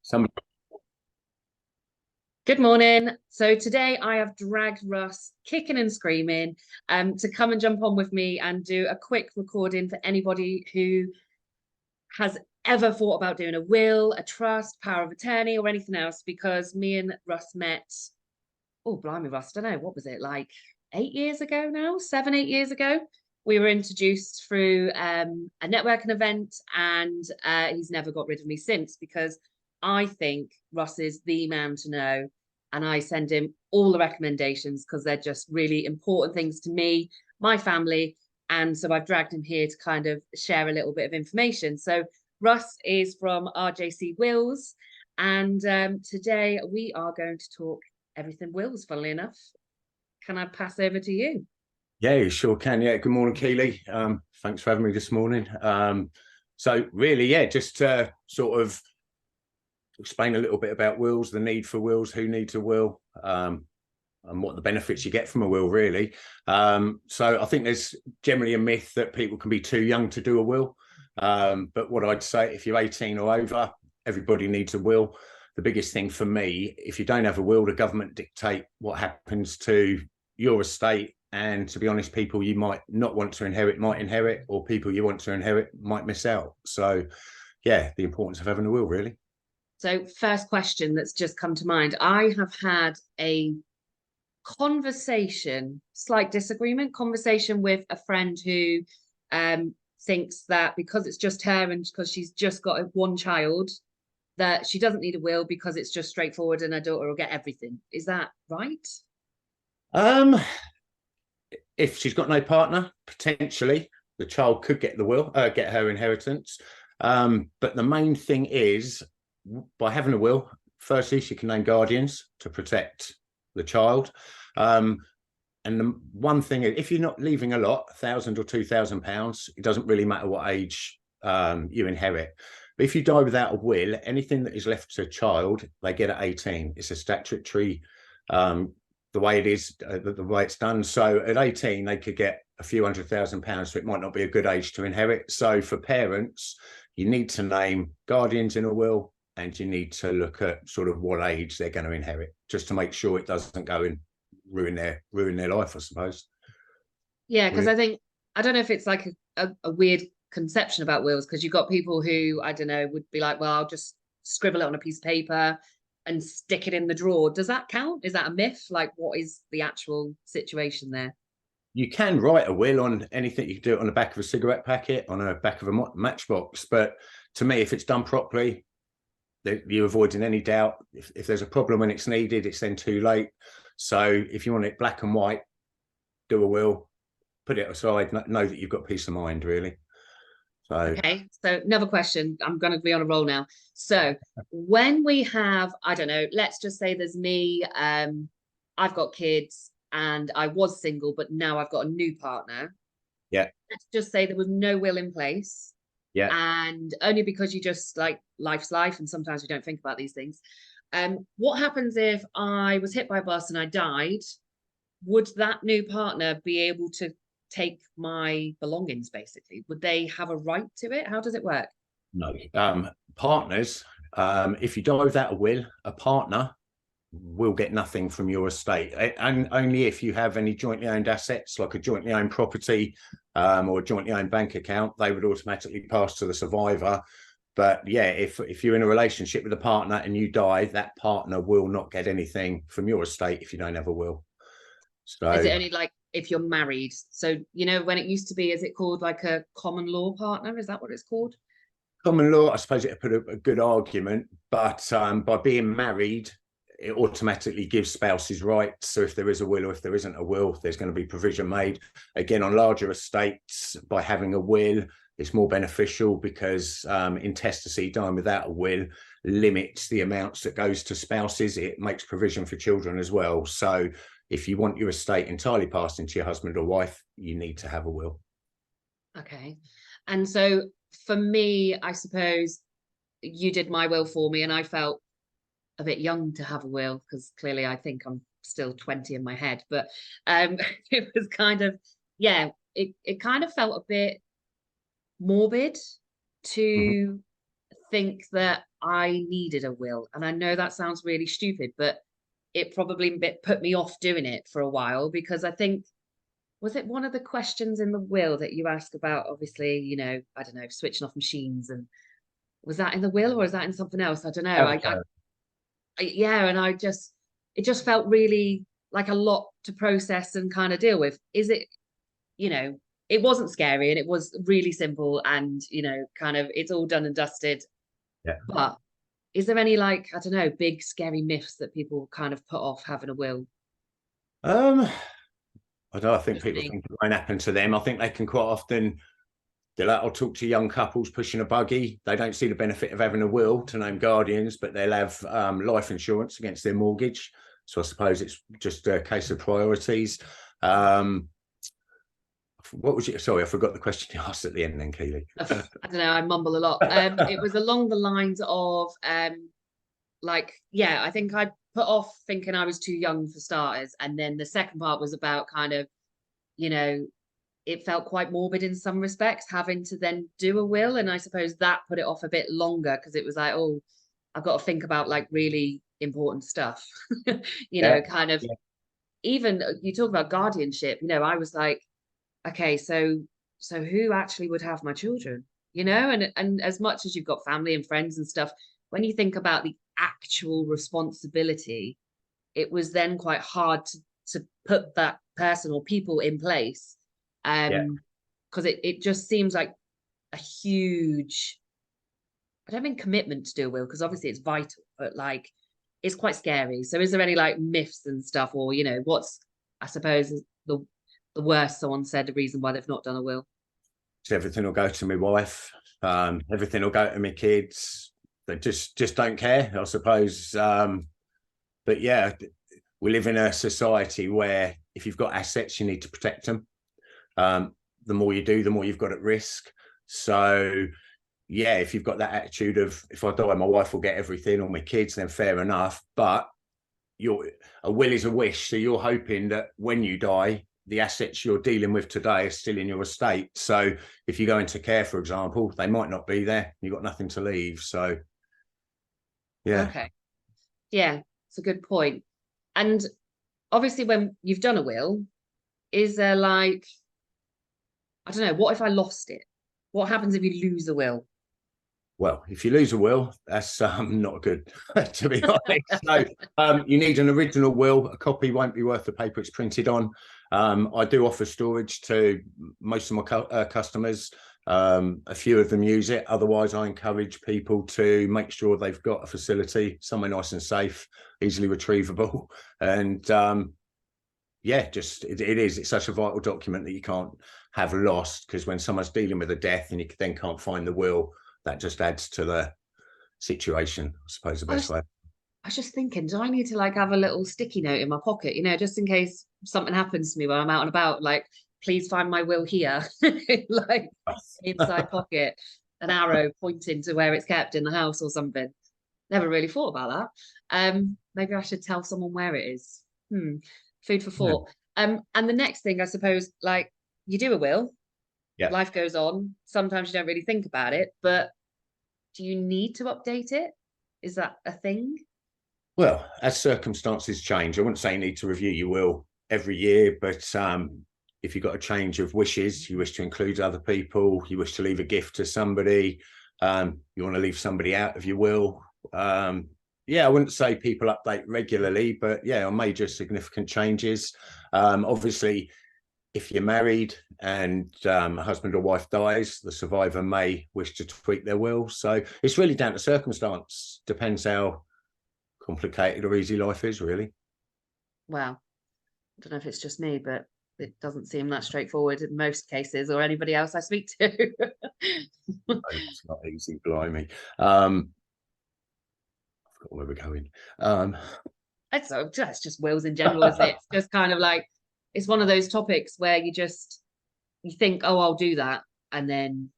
Some Good morning. So today I have dragged Russ kicking and screaming to come and jump on with me and do a quick recording for anybody who has ever thought about doing a will, a trust, power of attorney, or anything else, because me and Russ met, oh, blimey, Russ, I don't know, what was it, like 8 years ago now? 7, 8 years ago? We were introduced through a networking event, and he's never got rid of me since, because I think Russ is the man to know. And I send him all the recommendations because they're just really important things to me, my family. And so I've dragged him here to kind of share a little bit of information. So Russ is from RJC Wills. And today we are going to talk everything wills, funnily enough. Can I pass over to you? Yeah, you sure can. Yeah, good morning, Keely. Thanks for having me this morning. So really, yeah, just to sort of explain a little bit about wills, the need for wills, who needs a will, and what the benefits you get from a will, really. So I think there's generally a myth that people can be too young to do a will. But what I'd say, if you're 18 or over, everybody needs a will. The biggest thing for me, if you don't have a will, the government dictate what happens to your estate. And to be honest, people you might not want to inherit might inherit, or people you want to inherit might miss out. So yeah, the importance of having a will, really. So first question that's just come to mind. I have had a slight disagreement conversation with a friend who thinks that because it's just her and because she's just got one child, that she doesn't need a will because it's just straightforward and her daughter will get everything. Is that right? If she's got no partner, potentially the child could get the will, get her inheritance. But the main thing is, by having a will, firstly, she can name guardians to protect the child. And the one thing is, if you're not leaving a lot, £1,000 or £2,000, it doesn't really matter what age you inherit. But if you die without a will, anything that is left to a child, they get at 18. It's a statutory, the way it is, the way it's done. So at 18, they could get a few £100,000, so it might not be a good age to inherit. So for parents, you need to name guardians in a will, and you need to look at sort of what age they're going to inherit, just to make sure it doesn't go and ruin their life, I suppose. Yeah, because I don't know if it's like a weird conception about wills, because you've got people who, I don't know, would be like, well, I'll just scribble it on a piece of paper and stick it in the drawer. Does that count? Is that a myth? Like, what is the actual situation there? You can write a will on anything. You can do it on the back of a cigarette packet, on the back of a matchbox. But to me, if it's done properly, you're avoiding any doubt. If there's a problem when it's needed, it's then too late. So if you want it black and white, do a will, put it aside, know that you've got peace of mind, really. So Okay, so another question. I'm going to be on a roll now. So when we have, I don't know, let's just say there's me, I've got kids and I was single, but now I've got a new partner. yeah, Let's just say there was no will in place. yeah. And only because you just like life's life, and sometimes we don't think about these things. What happens if I was hit by a bus and I died? Would that new partner be able to take my belongings, basically? Would they have a right to it? How does it work? No. Partners, if you die without a will, a partner will get nothing from your estate, and only if you have any jointly owned assets, like a jointly owned property or a jointly owned bank account, they would automatically pass to the survivor. But yeah, if you're in a relationship with a partner and you die, that partner will not get anything from your estate if you don't have a will. So Is it only like if you're married? So, when it used to be, is it called like a common law partner? Is that what it's called? common law, I suppose it put a good argument, but by being married, it automatically gives spouses rights. So if there is a will or if there isn't a will, there's going to be provision made. Again, on larger estates, by having a will, it's more beneficial because intestacy, dying without a will, limits the amounts that goes to spouses. It makes provision for children as well. So if you want your estate entirely passed into your husband or wife, you need to have a will. Okay. And so for me, I suppose you did my will for me, and I felt a bit young to have a will because clearly I think I'm still 20 in my head. But it was kind of, yeah, it kind of felt a bit morbid to think that I needed a will. And I know that sounds really stupid, but it probably put me off doing it for a while, because I think, was it one of the questions in the will that you ask about, obviously, you know, I don't know, switching off machines, and was that in the will or is that in something else? I don't know. Yeah, and it just felt really like a lot to process and kind of deal with. Is it, you know, it wasn't scary and it was really simple, and, you know, kind of it's all done and dusted. Yeah. But is there any, like, I don't know, big scary myths that people kind of put off having a will? Um, I don't. I think Just people me. think it won't happen to them. I think they can quite often. They'll, I'll talk to young couples pushing a buggy. They don't see the benefit of having a will to name guardians, but they'll have life insurance against their mortgage. So I suppose it's just a case of priorities. What was it? Sorry, I forgot the question you asked at the end then, Keely. I don't know, I mumble a lot. It was along the lines of like, yeah, I think I put off thinking I was too young for starters. And then the second part was about kind of, you know, it felt quite morbid in some respects, having to then do a will. And I suppose that put it off a bit longer, because it was like, oh, I've got to think about like really important stuff. You Yeah, know, kind of, yeah, even you talk about guardianship, you know, I was like, okay, so who actually would have my children? You know, and as much as you've got family and friends and stuff, when you think about the actual responsibility, it was then quite hard to put that person or people in place. yeah. Because it just seems like a huge, I don't mean commitment to do a will, because obviously it's vital, but like it's quite scary. So is there any like myths and stuff, or, you know, what's, I suppose, the worst someone said the reason why they've not done a will? So everything will go to my wife. Everything will go to my kids. They just don't care, I suppose. But yeah, we live in a society where if you've got assets, you need to protect them. The more you do, the more you've got at risk. So yeah, if you've got that attitude of, if I die, my wife will get everything, or my kids, then fair enough. But a will is a wish. So you're hoping that when you die, the assets you're dealing with today are still in your estate. So if you go into care, for example, they might not be there. You've got nothing to leave. So yeah. Okay. Yeah, it's a good point. And obviously, when you've done a will, is there like, I don't know, what if I lost it? What happens if you lose a will? Well, if you lose a will, that's not good, to be honest. So you need an original will. A copy won't be worth the paper it's printed on. I do offer storage to most of my customers. A few of them use it. Otherwise, I encourage people to make sure they've got a facility somewhere nice and safe, easily retrievable. And yeah, just it is. It's such a vital document that you can't have lost, because when someone's dealing with a death and you then can't find the will, that just adds to the situation, I suppose, the I best was, way. I was just thinking, do I need to like have a little sticky note in my pocket, you know, just in case something happens to me when I'm out and about, like, please find my will here, like inside pocket, an arrow pointing to where it's kept in the house or something. Never really thought about that. Maybe I should tell someone where it is. Food for Yeah. thought. And the next thing, I suppose, like, you do a will, Yeah. life goes on. Sometimes you don't really think about it, but do you need to update it? Is that a thing? Well, as circumstances change, I wouldn't say you need to review your will every year, but if you've got a change of wishes, you wish to include other people, you wish to leave a gift to somebody, you want to leave somebody out of your will. Yeah, I wouldn't say people update regularly, but yeah, on major significant changes. Obviously, if you're married and a husband or wife dies, the survivor may wish to tweak their will. So it's really down to circumstance. Depends how complicated or easy life is, really. Well, I don't know if it's just me, but it doesn't seem that straightforward in most cases, or anybody else I speak to. It's not easy, blimey. I forgot where we're going. That's just wills in general, isn't it? It's just kind of like, it's one of those topics where you think, oh, I'll do that, and then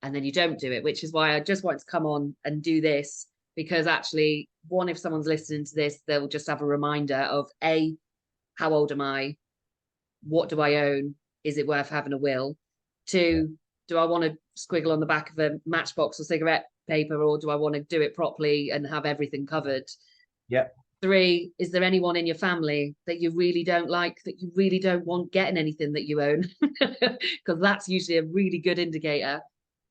you don't do it, which is why I just wanted to come on and do this, because actually, one, if someone's listening to this, they'll just have a reminder of A, how old am I? What do I own? Is it worth having a will? Yeah. Two, do I want to squiggle on the back of a matchbox or cigarette paper, or do I want to do it properly and have everything covered? Yeah. 3, is there anyone in your family that you really don't like, that you really don't want getting anything that you own? Because that's usually a really good indicator.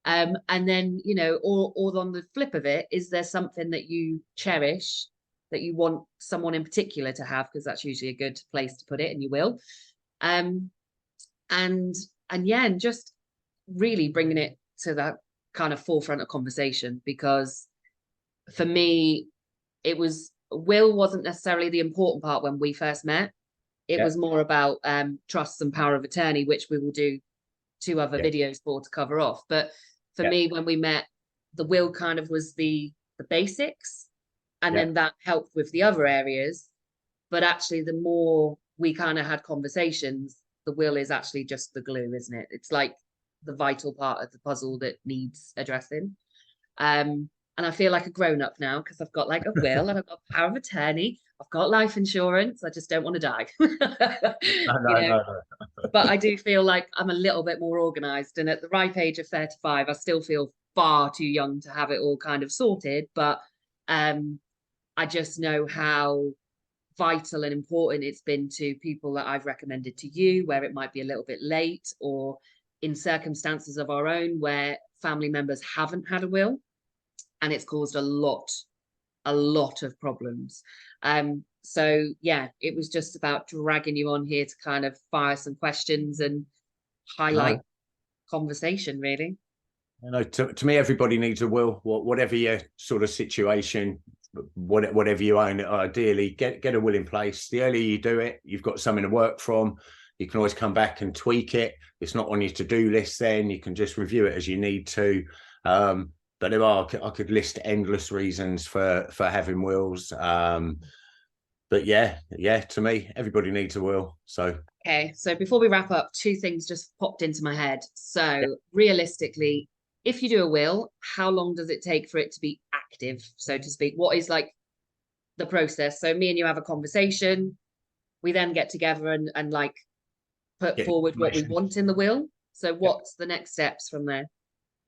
And then, you know, or on the flip of it, is there something that you cherish that you want someone in particular to have? Because that's usually a good place to put it, and you will. And yeah, and just really bringing it to that kind of forefront of conversation, because for me, it was, will wasn't necessarily the important part when we first met. It was more about trusts and power of attorney, which we will do 2 other videos for to cover off. But for me, when we met, the will kind of was the basics, and then that helped with the other areas. But actually, the more we kind of had conversations, the will is actually just the glue, isn't it? It's like the vital part of the puzzle that needs addressing. And I feel like a grown-up now, because I've got like a will and I've got power of attorney, I've got life insurance. I just don't want to die. No. But I do feel like I'm a little bit more organized, and at the ripe age of 35, I still feel far too young to have it all kind of sorted. But I just know how vital and important it's been to people that I've recommended to you, where it might be a little bit late, or in circumstances of our own where family members haven't had a will, and it's caused a lot of problems. So yeah, it was just about dragging you on here to kind of fire some questions and highlight conversation, really. You know, to me, everybody needs a will. Whatever your sort of situation, whatever you own, ideally get a will in place. The earlier you do it, you've got something to work from. You can always come back and tweak it. It's not on your to-do list then. You can just review it as you need to. But I could list endless reasons for having wills. But yeah, to me, everybody needs a will. So okay, so before we wrap up, 2 things just popped into my head. So realistically, if you do a will, how long does it take for it to be active, so to speak? What is like the process? So me and you have a conversation, we then get together and like put forward what we want in the will. So what's the next steps from there?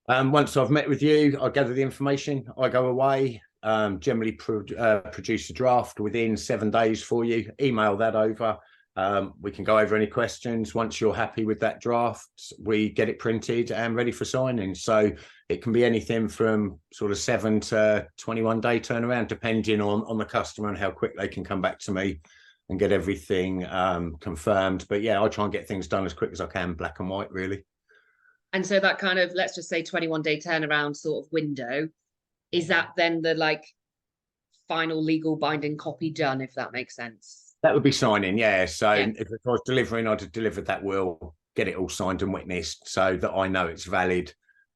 Once I've met with you, I gather the information, I go away, generally produce a draft within 7 days for you, email that over. We can go over any questions. Once you're happy with that draft, we get it printed and ready for signing. So it can be anything from sort of 7 to 21 day turnaround, depending on the customer and how quick they can come back to me and get everything confirmed. But yeah, I'll try and get things done as quick as I can, black and white, really. And so that kind of, let's just say 21 day turnaround sort of window, is that then the like final legal binding copy done, if that makes sense? That would be signing, yeah. So if I was delivering, I'd have delivered that will, get it all signed and witnessed so that I know it's valid.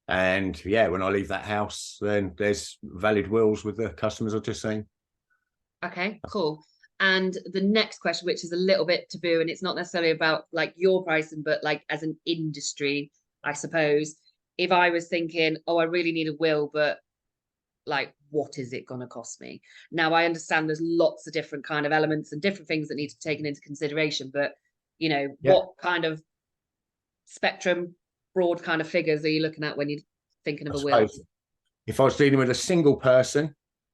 And yeah, when I leave that house, then there's valid wills with the customers I've just seen. Okay, cool. And the next question, which is a little bit taboo, and it's not necessarily about like your pricing, but like as an industry, I suppose, if I was thinking, oh, I really need a will, but like, what is it going to cost me? Now, I understand there's lots of different kind of elements and different things that need to be taken into consideration, but, you know, what kind of spectrum, broad kind of figures are you looking at when you're thinking of a will? If I was dealing with a single person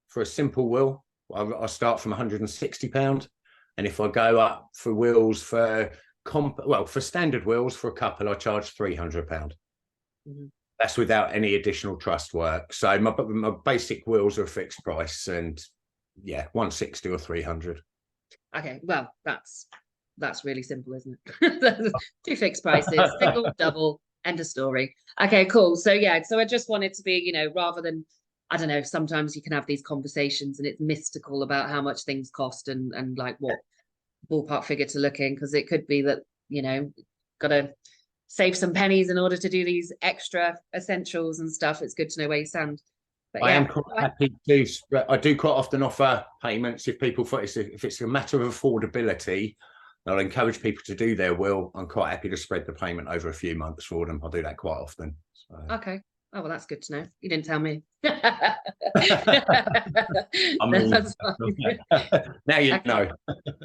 for a simple will, I start from £160. And if I go up for wills for standard wills for a couple, I charge £300. Mm-hmm. That's without any additional trust work. So my basic wills are a fixed price, and yeah, 160 or 300. Okay, well, that's really simple, isn't it? 2 fixed prices, single, double, end of story. Okay, cool. So yeah, so I just wanted to be, you know, rather than, I don't know, sometimes you can have these conversations and it's mystical about how much things cost and like what ballpark figure to look in, because it could be that, you know, got to save some pennies in order to do these extra essentials and stuff. It's good to know where you stand. But I am quite happy to. I do quite often offer payments if people, if it's a matter of affordability, I'll encourage people to do their will. I'm quite happy to spread the payment over a few months for them. I'll do that quite often. So. Okay. Oh, well, that's good to know. You didn't tell me. I mean, now you know.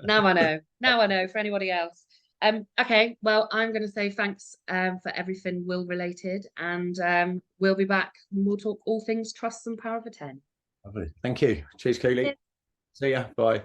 Now I know. Now I know for anybody else. Okay, well, I'm going to say thanks for everything will related, and we'll be back. We'll talk all things trusts and power of 10. Lovely. Thank you. Cheers, Keely. Cheers. See ya. Bye.